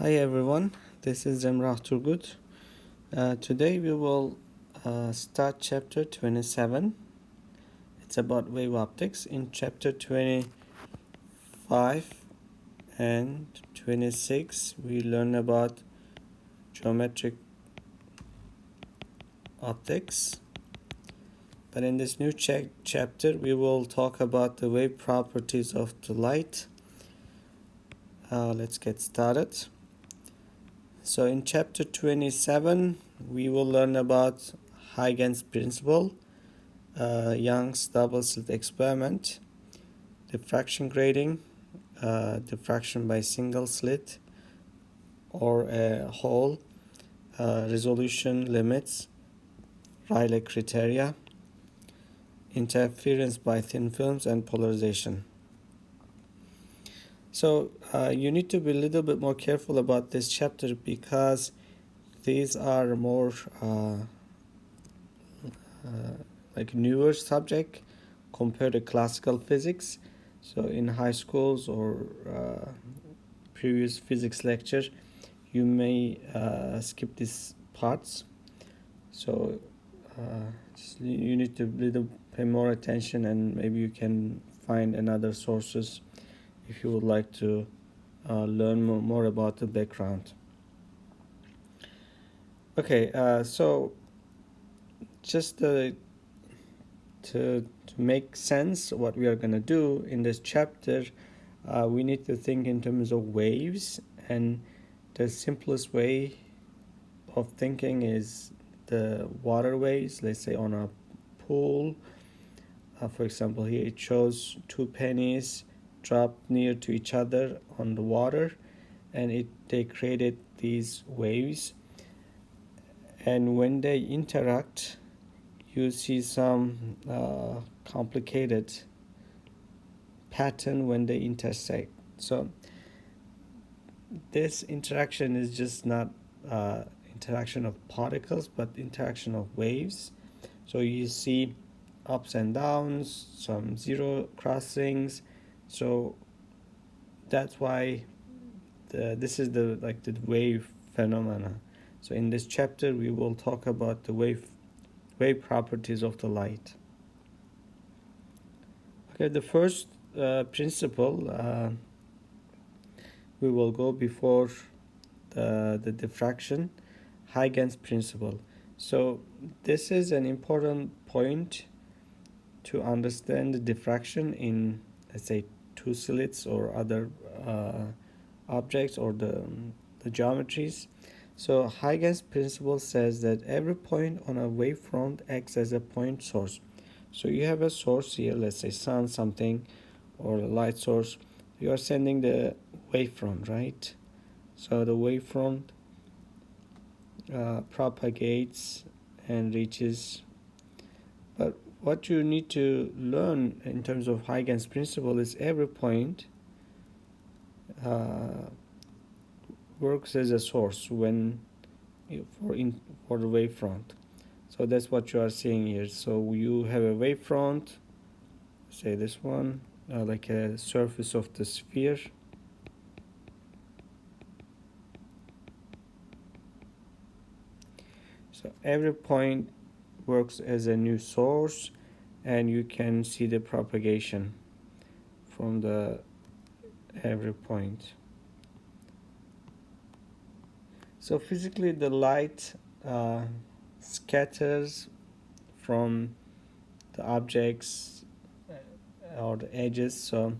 Hi everyone, this is Emrah Turgut. Today we will start chapter 27. It's about wave optics. In chapter 25 and 26, we learn about geometric optics. But in this new chapter, we will talk about the wave properties of the light. Let's get started. So in chapter 27, we will learn about Huygens principle, Young's double-slit experiment, diffraction grating, diffraction by single slit or a hole, resolution limits, Rayleigh criteria, interference by thin films, and polarization. So you need to be a little bit more careful about this chapter because these are more like newer subject compared to classical physics. So in high schools or previous physics lecture, you may skip these parts. So you need to little pay more attention, and maybe you can find another sources if you would like to learn more about the background. Okay, so just to make sense what we are going to do in this chapter, we need to think in terms of waves, and the simplest way of thinking is the water waves. Let's say on a pool, for example, here it shows two pennies dropped near to each other on the water, and they created these waves, and when they interact you see some complicated pattern when they intersect. So this interaction is just not interaction of particles but interaction of waves. So you see ups and downs, some zero crossings. So that's why this is the wave phenomena. So in this chapter we will talk about the wave properties of the light. Okay, the first principle we will go before the diffraction, Huygens principle. So this is an important point to understand the diffraction in, let's say, two slits or other objects or the geometries. So Huygens principle says that every point on a wavefront acts as a point source. So you have a source here, let's say sun something or a light source. You are sending the wavefront, right? So the wavefront propagates and reaches. But what you need to learn in terms of Huygens principle is every point works as a source when for the wavefront. So that's what you are seeing here. So you have a wavefront, say this one, like a surface of the sphere. So every point works as a new source, and you can see the propagation from the every point. So physically the light scatters from the objects or the edges. So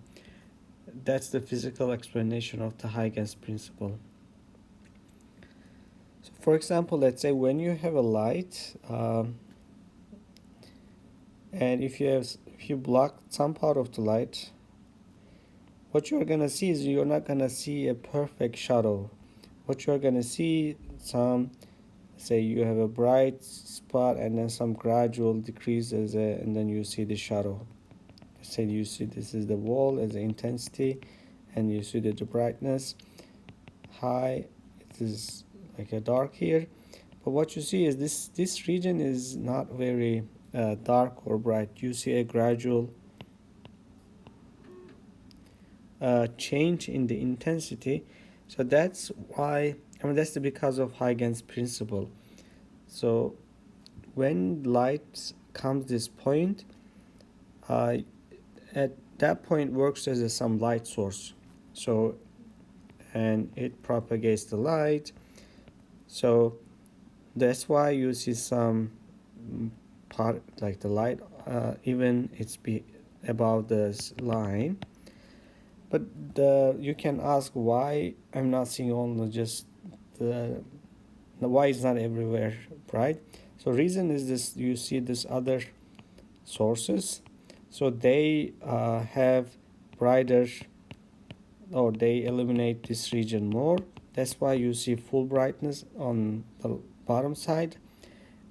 that's the physical explanation of the Huygens principle. So for example, let's say when you have a light and if you block some part of the light, what you're gonna see is you're not gonna see a perfect shadow. What you're gonna see, some, say you have a bright spot and then some gradual decreases, and then you see the shadow. Say you see this is the wall as the intensity, and you see that the brightness high, it is like a dark here. But what you see is this region is not very dark or bright. You see a gradual change in the intensity. So that's why, that's because of Huygens principle. So when light comes this point, at that point works as some light source. So, and it propagates the light. So that's why you see some part like the light, even it's above this line. But you can ask why I'm not seeing only just the why it's not everywhere, right? So reason is this: you see this other sources, so they have brighter, or they illuminate this region more. That's why you see full brightness on the bottom side,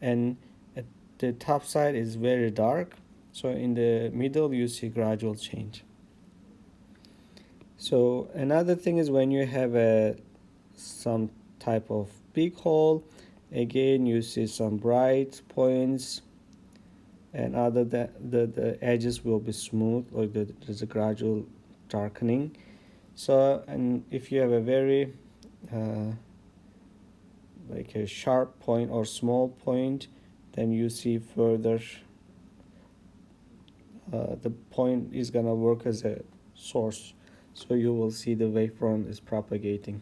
and at the top side is very dark. So in the middle you see gradual change. So another thing is when you have some type of big hole, again you see some bright points, and other the edges will be smooth, or there's a gradual darkening. So, and if you have a very like a sharp point or small point, then you see further the point is gonna work as a source, so you will see the wavefront is propagating.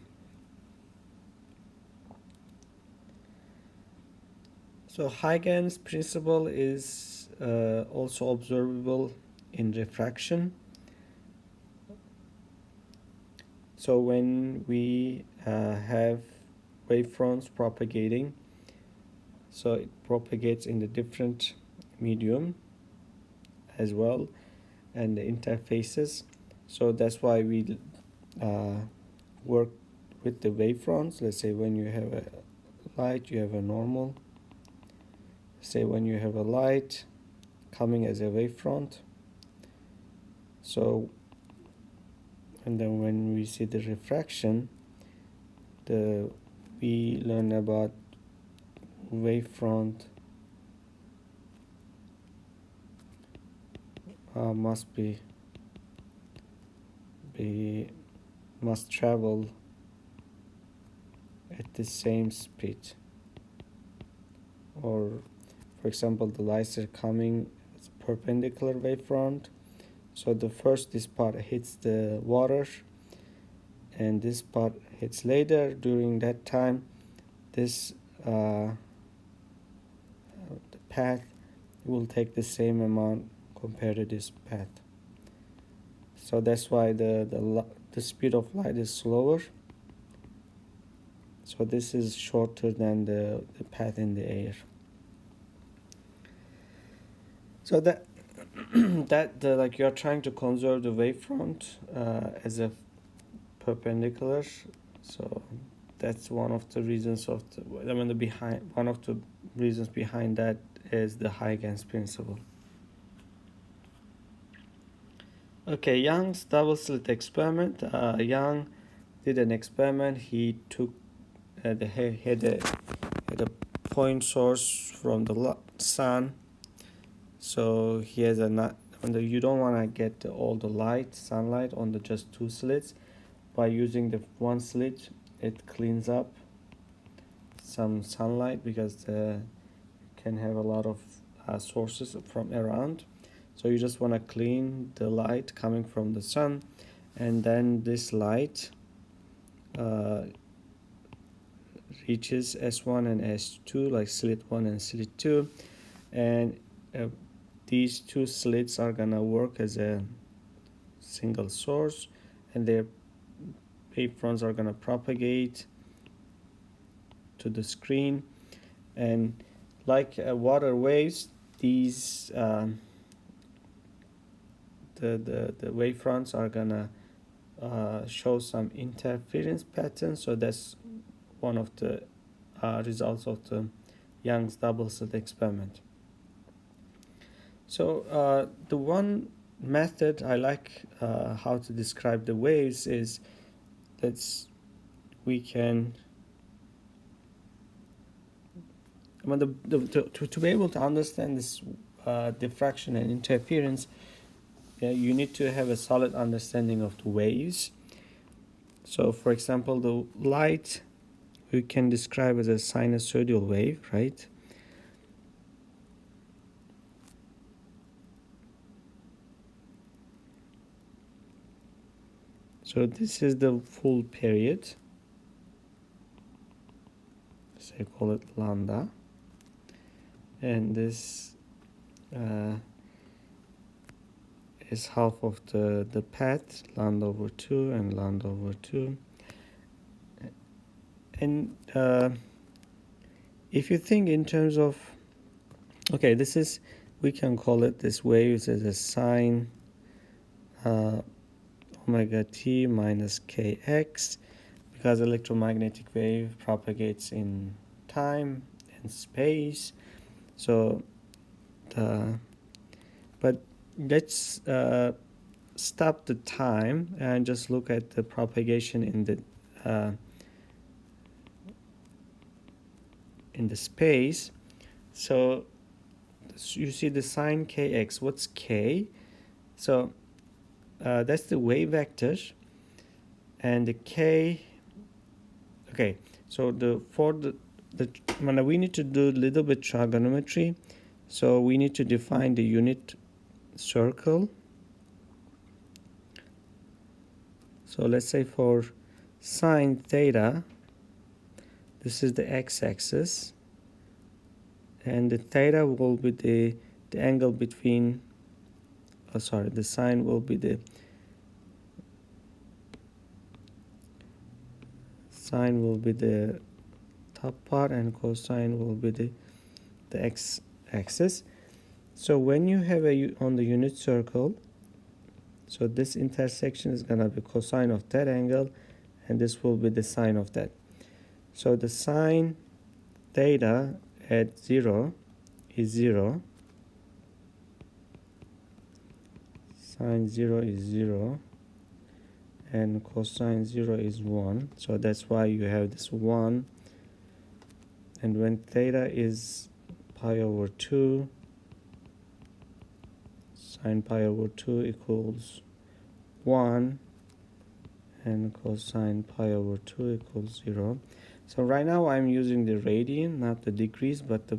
So Huygens principle is also observable in refraction. So when we have wavefronts propagating, so it propagates in the different medium as well, and the interfaces. So that's why we work with the wavefronts. Let's say when you have a light, you have a normal. Say when you have a light coming as a wavefront. So, and then when we see the refraction, we learn about wavefront must travel at the same speed. Or for example, the lights are coming as a perpendicular wavefront. So this part hits the water, and this part hits later. During that time, this the path will take the same amount compared to this path. So that's why the speed of light is slower. So this is shorter than the path in the air. So that like you're trying to conserve the wavefront as a perpendicular. So that's one of the reasons one of the reasons behind that is the Huygens principle. Okay, Young's double-slit experiment. Young did an experiment. He took had a point source from the sun. So he has you don't want to get all the sunlight on the just two slits. By using the one slit, it cleans up some sunlight, because you can have a lot of sources from around. So you just want to clean the light coming from the sun, and then this light reaches S1 and S2, like slit 1 and slit 2, and these two slits are gonna work as a single source, and their wavefronts are gonna propagate to the screen. And like water waves, these the wavefronts are gonna show some interference patterns. So that's one of the results of the Young's double-slit experiment. So the one method I like how to describe the waves is we can to be able to understand this diffraction and interference, you need to have a solid understanding of the waves. So for example, the light we can describe as a sinusoidal wave, right? So this is the full period. So I call it lambda. And this is half of the path, lambda over 2 and lambda over 2. And if you think in terms of, okay, this is, we can call it this wave as a sine omega t minus kx, because electromagnetic wave propagates in time and space. So but let's stop the time and just look at the propagation in the space. So you see the sine kx. What's k? So that's the wave vector, and the k. Okay, so we need to do a little bit trigonometry. So we need to define the unit circle. So let's say for sine theta, this is the x-axis, and the theta will be the angle between, the sine will be the top part, and cosine will be the x-axis. So when you have on the unit circle, so this intersection is going to be cosine of that angle, and this will be the sine of that. So the sine theta at 0 is 0. Sine 0 is 0. And cosine 0 is 1. So that's why you have this 1. And when theta is pi over 2, sine pi over 2 equals 1, and cosine pi over 2 equals 0. So right now I'm using the radian, not the degrees, but the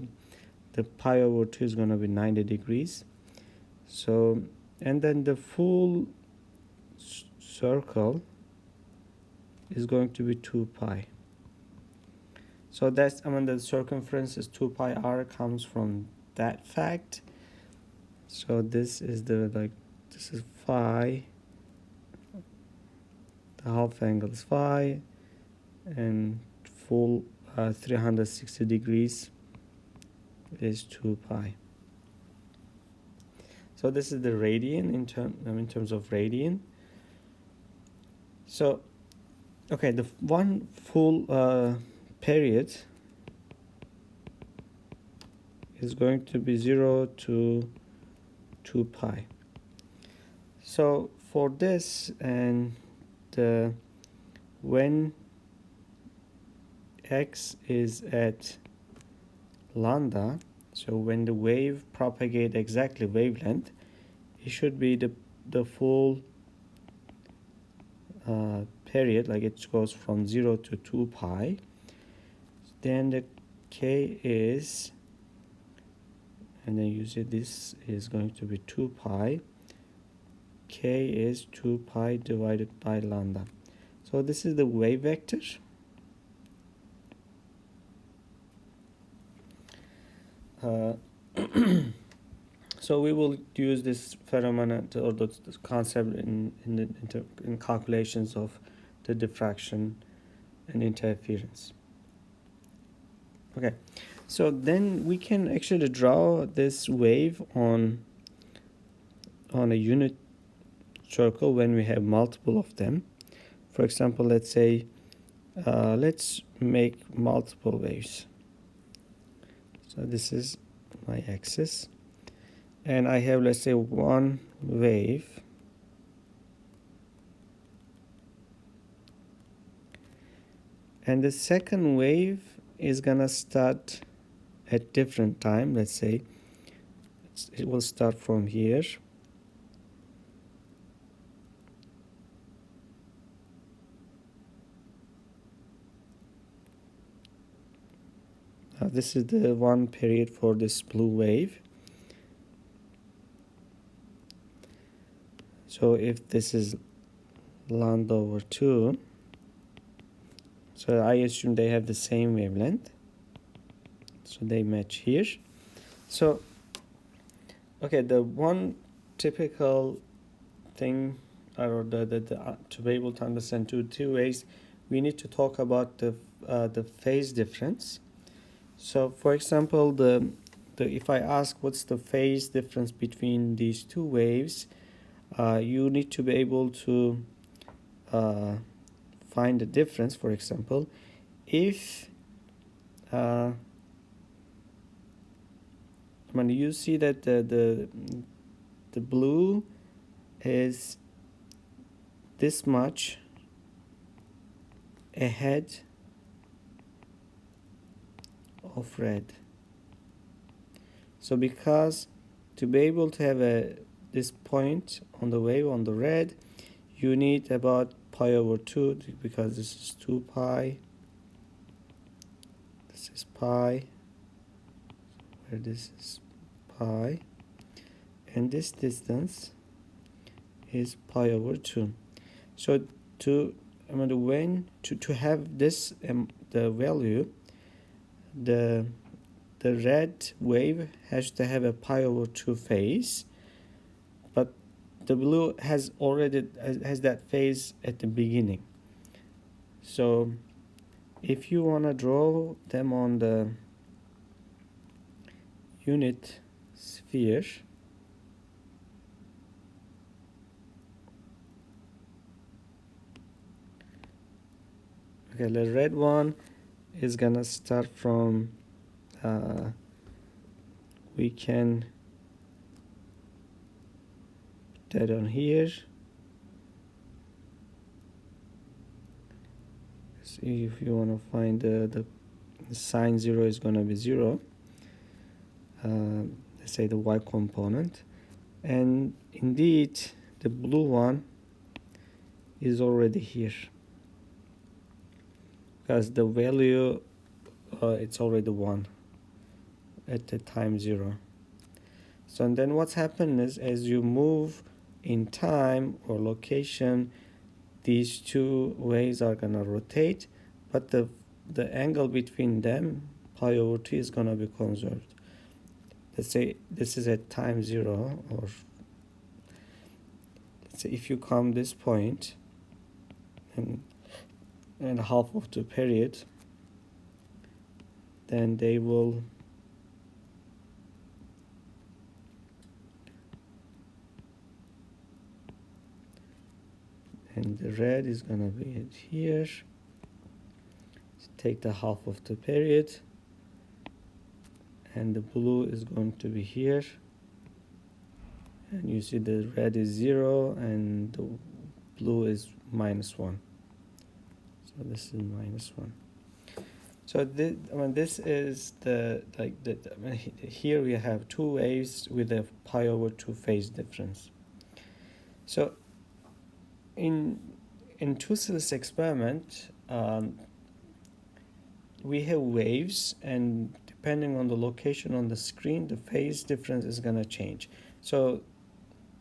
pi over 2 is going to be 90 degrees. So, and then the full circle is going to be 2 pi. So that's, the circumference is 2 pi r, comes from that fact. So this is this is phi, the half angle is phi, and full 360 degrees is 2 pi. So this is the radian in terms of radian. So okay, the one full period is going to be 0 to 2 pi. So for this, and when x is at lambda, so when the wave propagate exactly wavelength, it should be the full period, like it goes from 0 to 2 pi. Then the k is, and then you see this is going to be 2 pi. K is 2 pi divided by lambda. So this is the wave vector. So we will use this phenomenon or this concept in calculations of the diffraction and interference. Okay, so then we can actually draw this wave on a unit circle when we have multiple of them. For example, let's say let's make multiple waves. So this is my axis, and I have, let's say, one wave, and the second wave is gonna start at different time. Let's say it will start from here, This is the one period for this blue wave. So if this is lambda over 2, so I assume they have the same wavelength, so they match here. So okay, the one typical thing, or to be able to understand two ways, we need to talk about the phase difference. So for example, if I ask what's the phase difference between these two waves, you need to be able to find the difference. For example, if when you see that the blue is this much ahead of red, so because to be able to have this point on the wave on the red, you need about pi over 2, because this is 2 pi, this is pi, where this is pi, and this distance is pi over 2. So to have this the value, the red wave has to have a pi over 2 phase, but the blue has that phase at the beginning. So if you want to draw them on the unit sphere, okay, the red one is gonna start from we can put that on here. See, if you want to find the sine 0 is going to be 0, let's say the y component, and indeed the blue one is already here because the value it's already 1 at the time 0. So and then what's happened is, as you move in time or location, these two waves are gonna rotate, but the angle between them, pi over 2, is gonna be conserved. Let's say this is at time 0, or let's say if you come this point and half of the period, then they will and the red is gonna be here. Take the half of the period, and the blue is going to be here, and you see the red is 0 and the blue is -1. So this is -1. So this is here we have two waves with a pi over 2 phase difference. So in two-slit experiment, we have waves, and depending on the location on the screen, the phase difference is going to change. So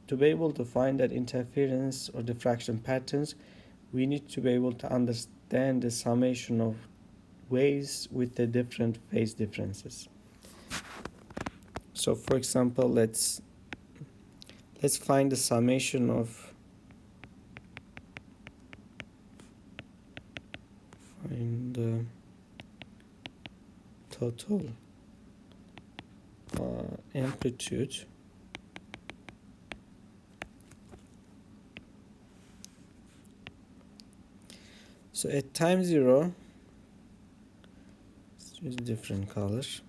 to be able to find that interference or diffraction patterns, we need to be able to understand the summation of waves with the different phase differences. So for example, let's find the summation of the total amplitude so at time 0, let's use different colors,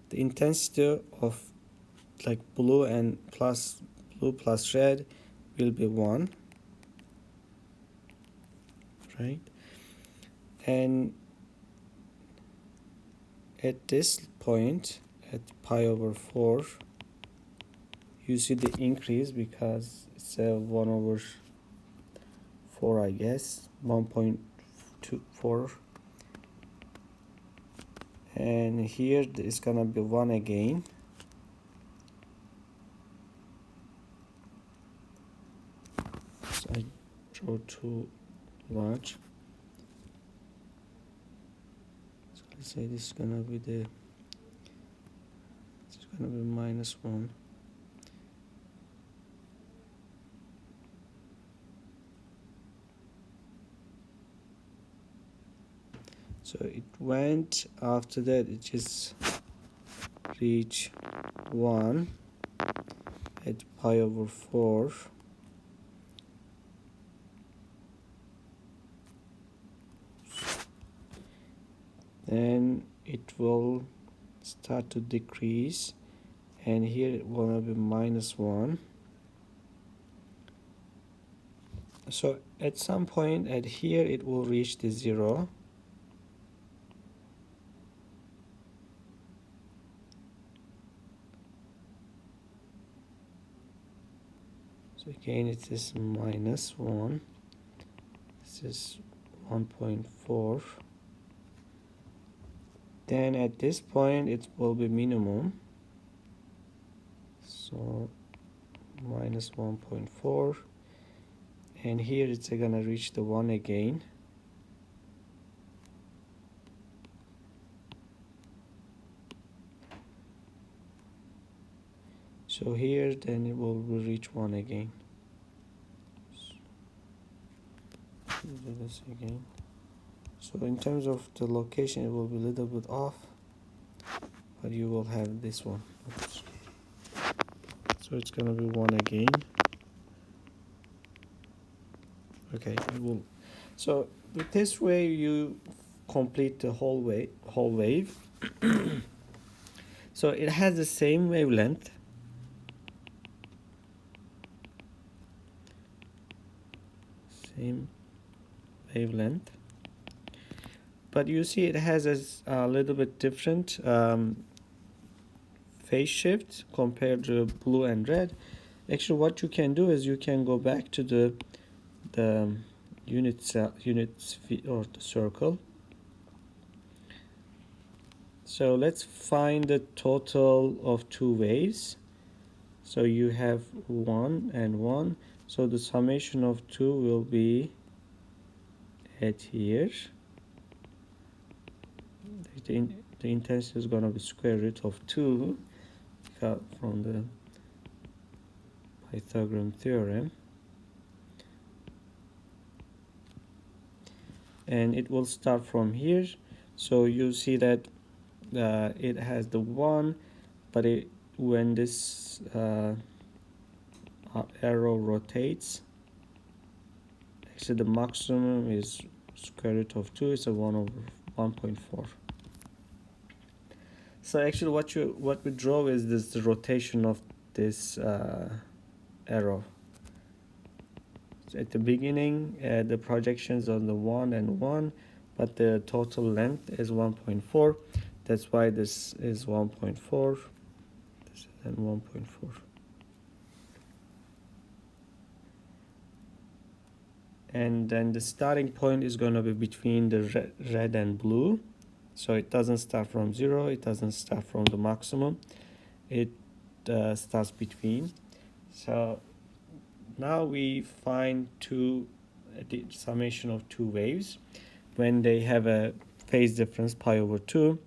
the intensity of like blue plus red will be 1, right? And at this point, at pi over 4, you see the increase because it's a 1 over 4, I guess, 1.24, and here it's gonna be 1 again. So I draw too large. So let's say this is gonna be -1. So it went, after that it just reach 1 at pi/4. Then it will start to decrease, and here it will be -1. So at some point at here it will reach the 0. So again it is -1. This is 1.4. Then at this point it will be minimum. So -1.4. And here it's gonna reach the 1 again. So here then it will reach 1 again. Do this again. So in terms of the location it will be a little bit off, but you will have this one. Oops. So it's gonna be 1 again. Okay, it will. So with this way you complete the whole wave. So it has the same wavelength. Same wavelength. But you see it has a little bit different phase shift compared to blue and red. Actually what you can do is you can go back to the unit or the circle. So let's find the total of 2 waves. So you have 1 and 1. So the summation of 2 will be at here. The intensity is going to be square root of 2 from the Pythagorean theorem. And it will start from here. So you see that it has the 1, but when this arrow rotates, actually the maximum is square root of 2. It's a 1/1.4. So actually what we draw is the rotation of this arrow. So at the beginning the projections on the 1 and 1, but the total length is 1.4. That's why this is 1.4. This is then 1.4. And then the starting point is going to be between the red and blue. So it doesn't start from 0, it doesn't start from the maximum, it starts between. So now we find the summation of 2 waves when they have a phase difference pi/2.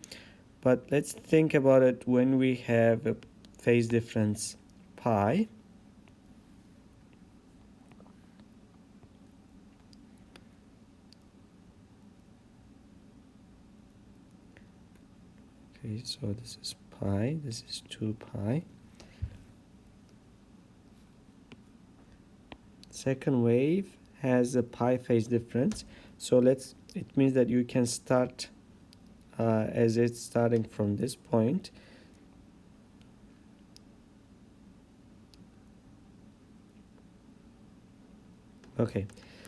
But let's think about it when we have a phase difference pi. Okay, so this is pi, this is 2 pi. Second wave has a pi phase difference. So it means that you can start as it's starting from this point. Okay,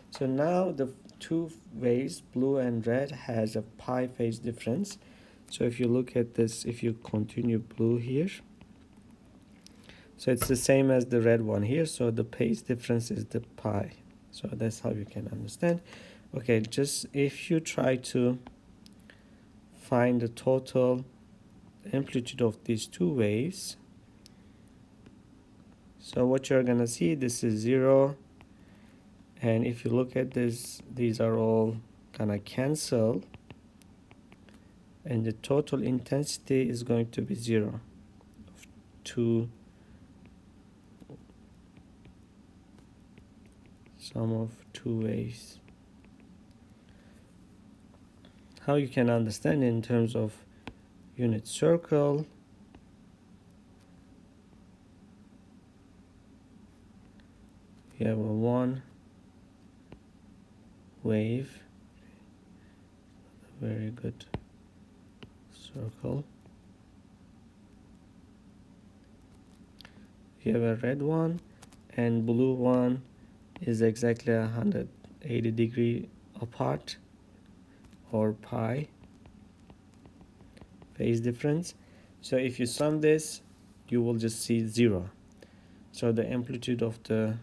so now the 2 waves, blue and red, has a pi phase difference. So if you look at this, if you continue blue here, so it's the same as the red one here. So the phase difference is the pi. So that's how you can understand. Okay, just if you try to find the total amplitude of these two waves. So what you're gonna see, this is 0, and if you look at this, these are all gonna cancel, and the total intensity is going to be 0 of two, sum of two waves. How you can understand in terms of unit circle, you have a one wave, very good circle. You have a red one, and blue one is exactly 180 degree apart, or pi phase difference. So if you sum this, you will just see 0. So the amplitude of the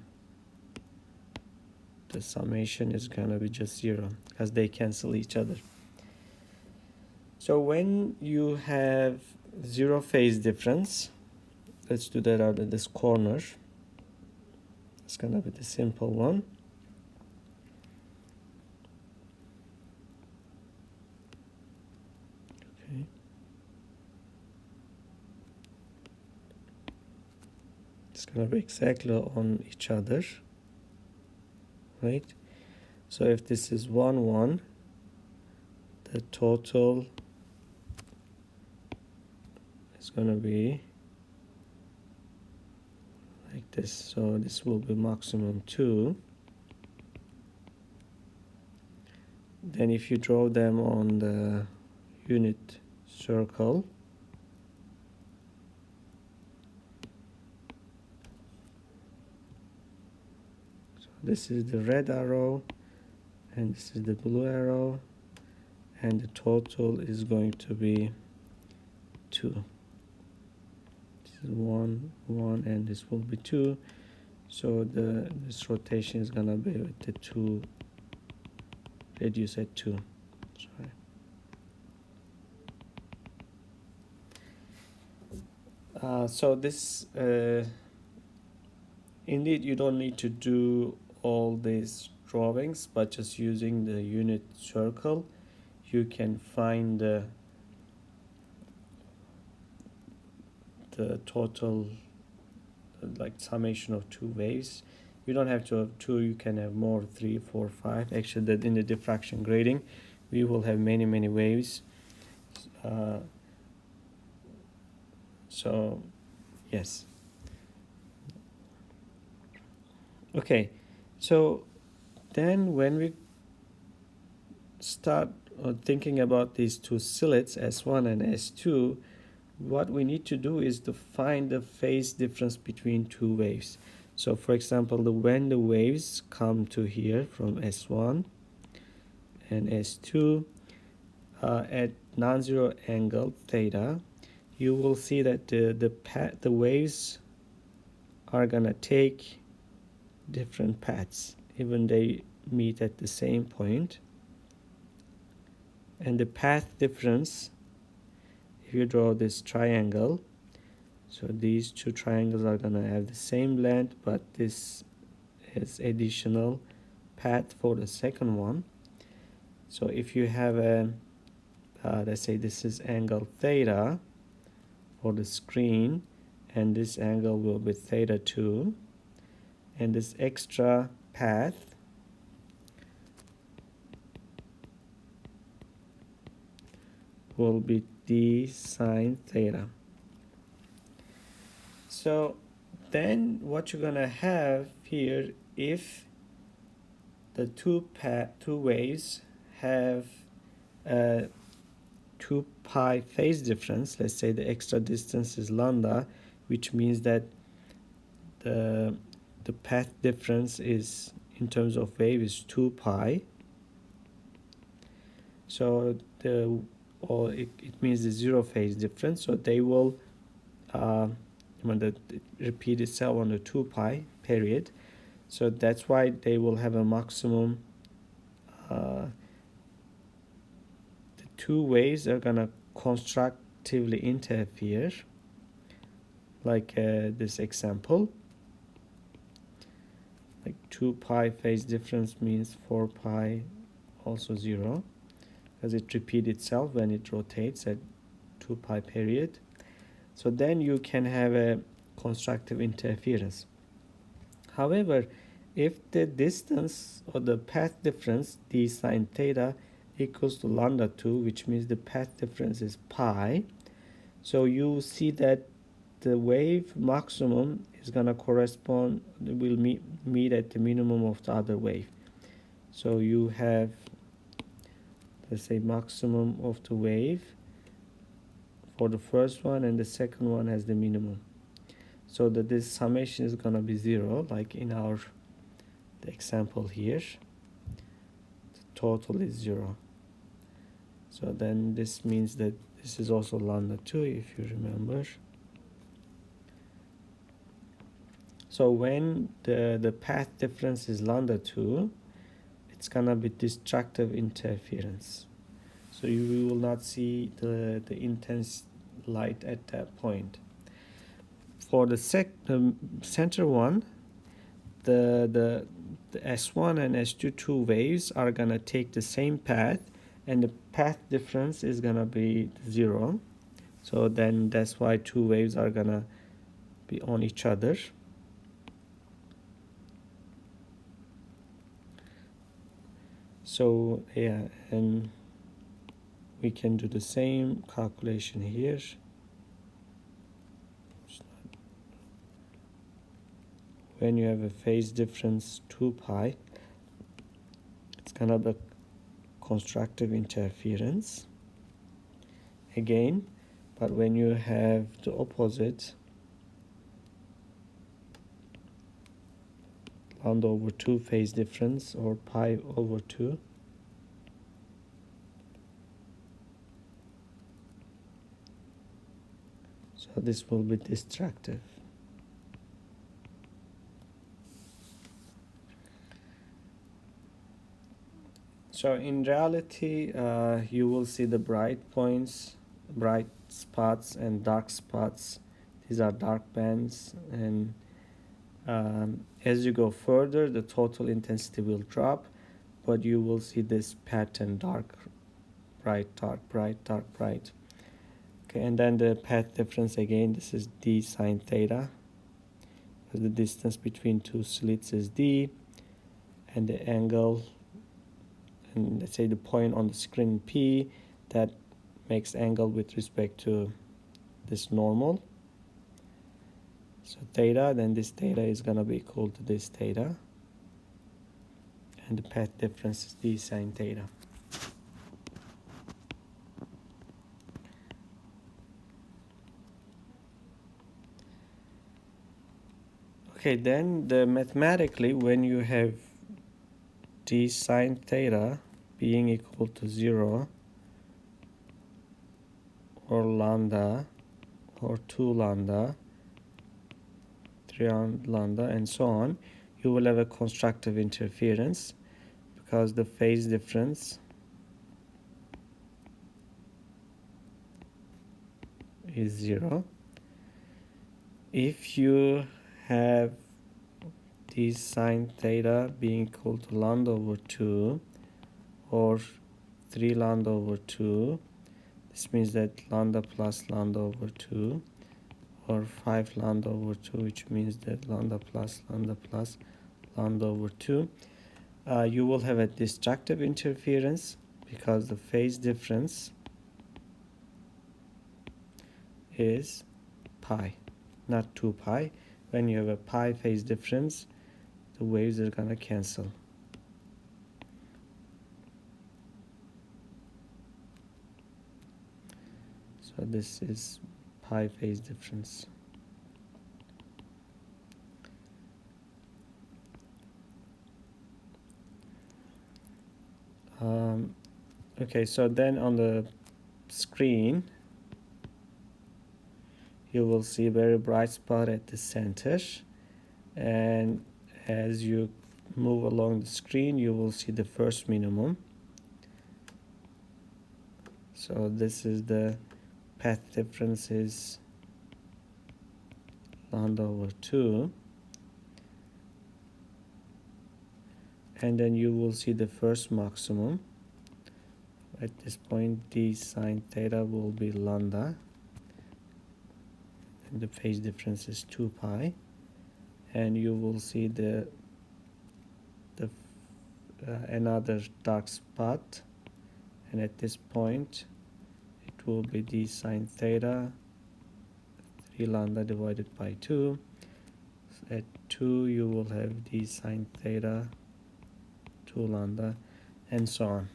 summation is gonna be just 0, because they cancel each other. So when you have 0 phase difference, let's do that out of this corner. It's gonna be the simple one. Okay. It's gonna be exactly on each other, right? So if this is 1, 1, the total is gonna be like this. So this will be maximum 2. Then if you draw them on the unit circle, so this is the red arrow and this is the blue arrow, and the total is going to be 2. This is 1, 1, and this will be 2. So this rotation is gonna be with the 2 reduced at 2. Sorry. So this indeed you don't need to do all these drawings, but just using the unit circle you can find the total like summation of two waves. You don't have to have 2, you can have more, 3, 4, 5. Actually, that in the diffraction grading we will have many waves. So yes. Okay, so then when we start thinking about these two slits, S1 and S2, what we need to do is to find the phase difference between two waves. So for example, when the waves come to here from S1 and S2 at non-zero angle theta, you will see that the waves are gonna take different paths even they meet at the same point. And the path difference, if you draw this triangle, so these two triangles are gonna have the same length, but this is additional path for the second one. So if you have a let's say this is angle theta for the screen, and this angle will be theta 2, and this extra path will be d sine theta. So then what you're gonna have here, if the two waves have 2 pi phase difference, let's say the extra distance is lambda, which means that the path difference is, in terms of wave, is 2 pi. So it means the 0 phase difference. So they will repeat itself on the 2 pi period. So that's why they will have a maximum. The two waves are gonna constructively interfere, like this example, like 2 pi phase difference means 4 pi also 0, because it repeats itself when it rotates at 2 pi period. So then you can have a constructive interference. However, if the distance or the path difference d sine theta equals to lambda 2, which means the path difference is pi, so you see that the wave maximum is going to correspond, will meet at the minimum of the other wave. So you have, let's say, maximum of the wave for the first one, and the second one has the minimum. So that this summation is going to be 0, like in the example here. The total is 0. So then this means that this is also lambda 2, if you remember. So when the path difference is lambda 2, it's gonna be destructive interference. So you will not see the intense light at that point. For the center one, the S1 and S2 waves are gonna take the same path, and the path difference is gonna be 0. So then that's why two waves are gonna be on each other. So yeah, and we can do the same calculation here. When you have a phase difference 2 pi, it's gonna be constructive interference again. But when you have the opposite, lambda over 2 phase difference, or pi over 2, so this will be destructive. So in reality, you will see the bright points, bright spots and dark spots. These are dark bands, and as you go further, the total intensity will drop, but you will see this pattern: dark, bright, dark, bright, dark, bright. Okay, and then the path difference again, this is d sine theta, because the distance between two slits is d, and the angle, and let's say the point on the screen P, that makes angle with respect to this normal. So theta, then this theta is going to be equal to this theta, and the path difference is d sine theta. Okay, then mathematically, when you have d sine theta being equal to 0, or lambda, or 2 lambda, 3 lambda, and so on, you will have a constructive interference, because the phase difference is 0. If you have d sine theta being equal to lambda over 2, or 3 lambda over 2, this means that lambda plus lambda over 2, or 5 lambda over 2, which means that lambda plus lambda over 2, you will have a destructive interference, because the phase difference is pi, not 2 pi. When you have a pi phase difference, the waves are gonna cancel. So this is pi phase difference. Okay, so then on the screen, you will see a very bright spot at the center, and as you move along the screen, you will see the first minimum. So this is the path difference is lambda over 2, and then you will see the first maximum. At this point, d sine theta will be lambda, and the phase difference is 2 pi, and you will see the another dark spot, and at this point it will be d sine theta 3 lambda divided by 2. So at 2 you will have d sine theta 2 lambda, and so on.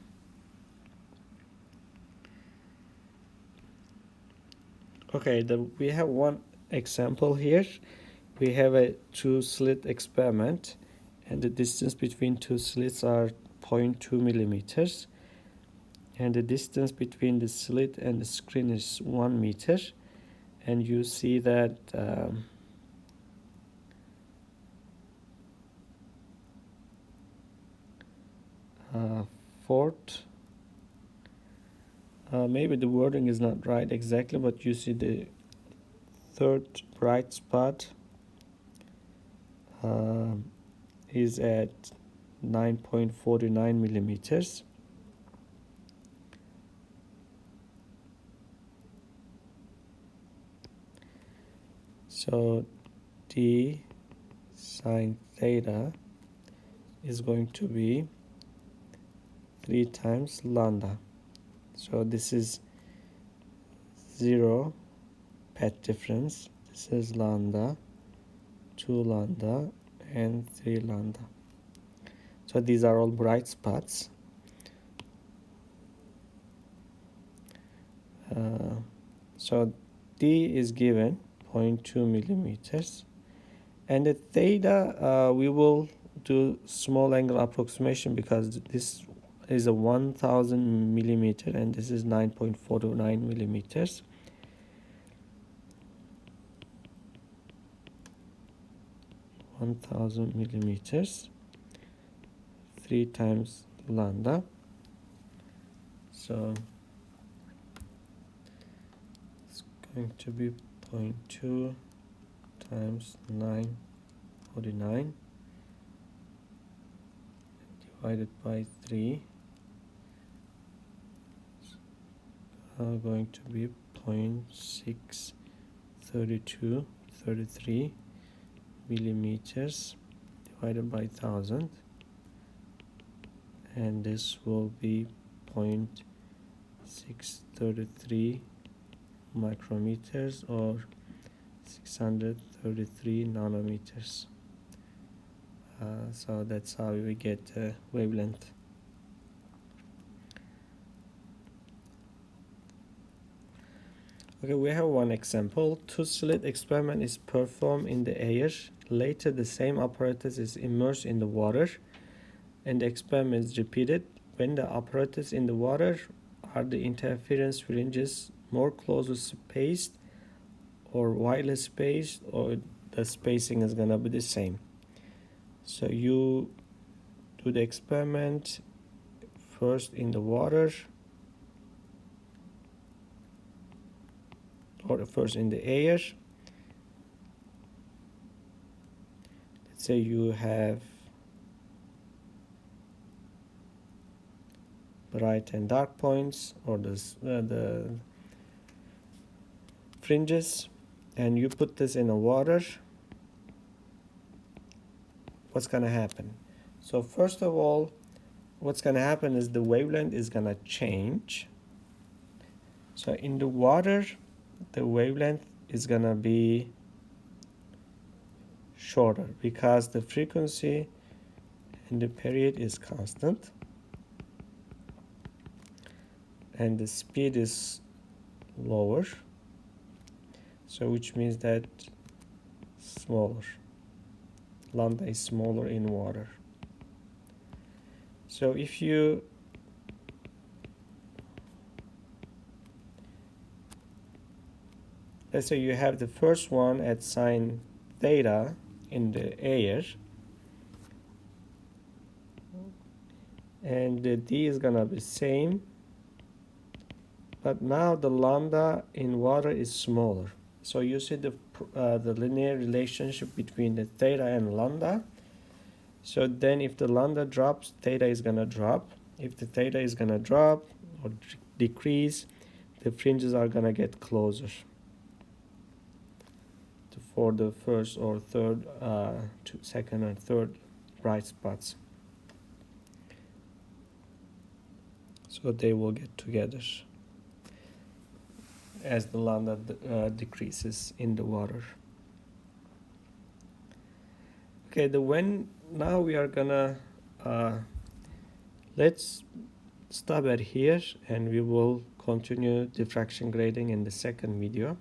Okay, we have one example here. We have a 2-slit experiment, and the distance between 2 slits are 0.2 millimeters, and the distance between the slit and the screen is 1 meter, and you see that fourth, maybe the wording is not right exactly, but you see the third bright spot is at 9.49 millimeters. So d sine theta is going to be 3 times lambda. So this is 0 path difference. This is lambda, 2 lambda, and 3 lambda. So these are all bright spots. So d is given 0.2 millimeters, and the theta we will do small angle approximation because this is a 1000 millimeter and this is 9.49 millimeters. (1000 millimeters) 3 times lambda. So it's going to be 0.2 times 949 divided by 3, going to be 0.63233 millimeters divided by 1000, and this will be 0.633 micrometers or 633 nanometers. So that's how we get wavelength. Okay, we have one example. 2-slit experiment is performed in the air. Later, the same apparatus is immersed in the water, and the experiment is repeated. When the apparatus in the water, are the interference fringes more closely spaced or widely spaced, or the spacing is gonna be the same? So you do the experiment first in the water, or first in the air. Let's say you have bright and dark points, or the fringes, and you put this in the water. What's gonna happen? So first of all, what's gonna happen is the wavelength is gonna change. So in the water, the wavelength is gonna be shorter because the frequency and the period is constant, and the speed is lower, so which means that smaller. Lambda is smaller in water. So if you let's say you have the first one at sine theta in the air, and the d is gonna be same, but now the lambda in water is smaller. So you see the linear relationship between the theta and lambda. So then if the lambda drops, theta is gonna drop. If the theta is gonna drop or decrease, the fringes are gonna get closer for the first or third, second and third bright spots. So they will get together as the lambda decreases in the water. Okay, now we are gonna let's stop at here, and we will continue diffraction grading in the second video.